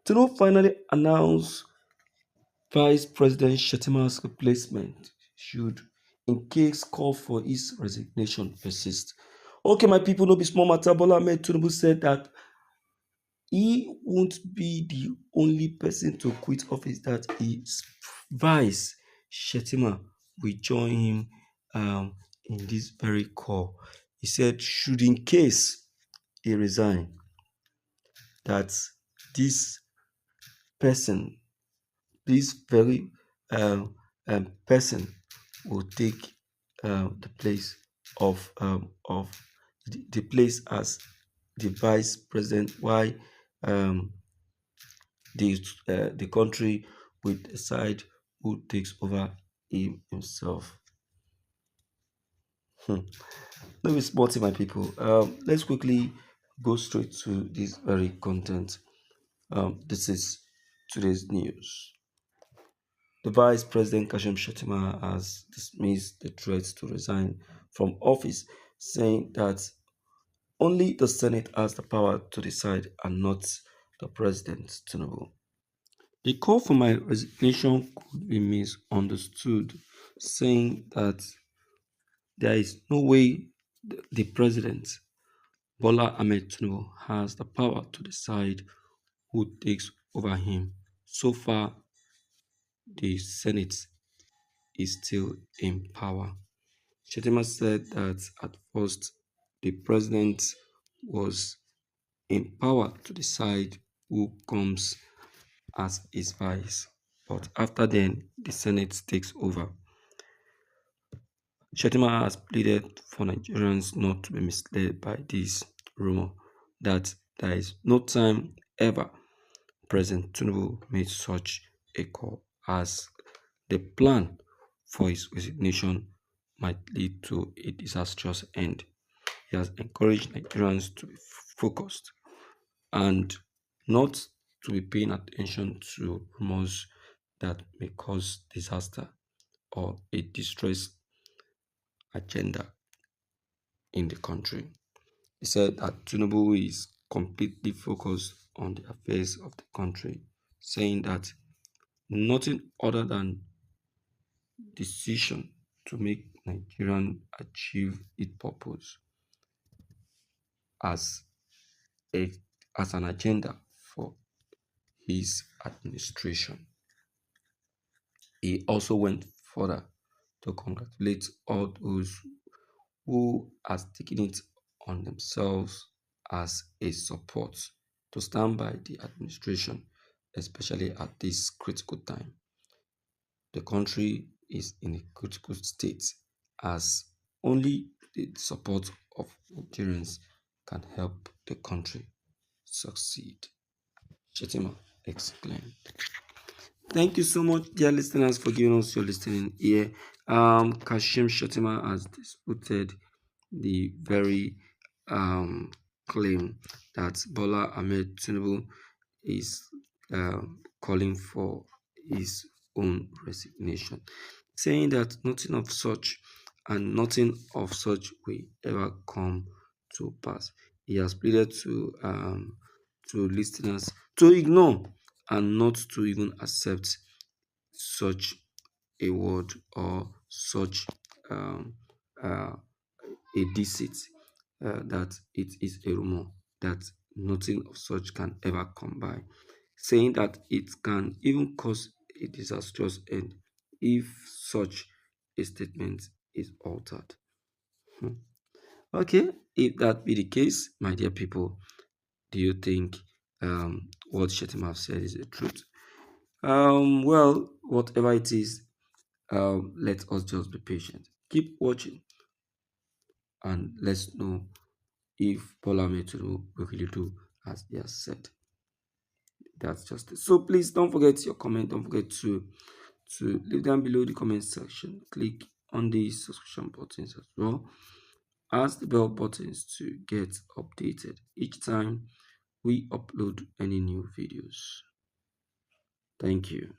Tinubu finally announced Vice President Shettima'S replacement should, in case call for his resignation persist. Okay, my people, no be small matter. Bola Ahmed Tinubu said that he won't be the only person to quit office, that his vice Shettima will join him in this very call. He said, should in case he resign, that this person, this very person will take the place of the place as the vice president, while um, the country will decide who takes over himself. Hmm. Let me spot it, my people. Let's quickly go straight to this very content. This is today's news. The Vice President Kashim Shettima has dismissed the threat to resign from office, saying that only the Senate has the power to decide and not the President Tinubu. The call for my resignation could be misunderstood, saying that there is no way the President Bola Ahmed Tinubu has the power to decide who takes over him. So far, the Senate is still in power. Shettima said that at first the president was in power to decide who comes as his vice, but after then the Senate takes over. Shettima has pleaded for Nigerians not to be misled by this rumor, that there is no time ever President Tinubu made such a call, as the plan for his resignation might lead to a disastrous end. He has encouraged Nigerians to be focused and not to be paying attention to rumors that may cause disaster or a distress agenda in the country. He said that Tinubu is completely focused on the affairs of the country, saying that nothing other than decision to make Nigerian achieve its purpose as a as an agenda for his administration. He also went further to congratulate all those who has taken it on themselves as a support to stand by the administration, especially at this critical time. The country is in a critical state, as only the support of Nigerians can help the country succeed. Shetima exclaimed. Thank you so much, dear listeners, for giving us your listening ear. Kashim Shetima has disputed the very claim that Bola Ahmed Tinubu is calling for his own resignation, saying that nothing of such and nothing of such will ever come to pass. He has pleaded to listeners to ignore and not to even accept such a word or such um, uh, a deceit, that it is a rumor, that nothing of such can ever come by, saying that it can even cause a disastrous end if such a statement is altered. Hmm. Okay, if that be the case, my dear people, do you think what Shetima have said is the truth? Well, whatever it is, let us just be patient. Keep watching and let's know if Bola Metro will really do as he has said. That's just it. So please don't forget your comment. Don't forget to leave down below the comment section. Click on the subscription buttons as well as the bell buttons to get updated each time we upload any new videos. Thank you.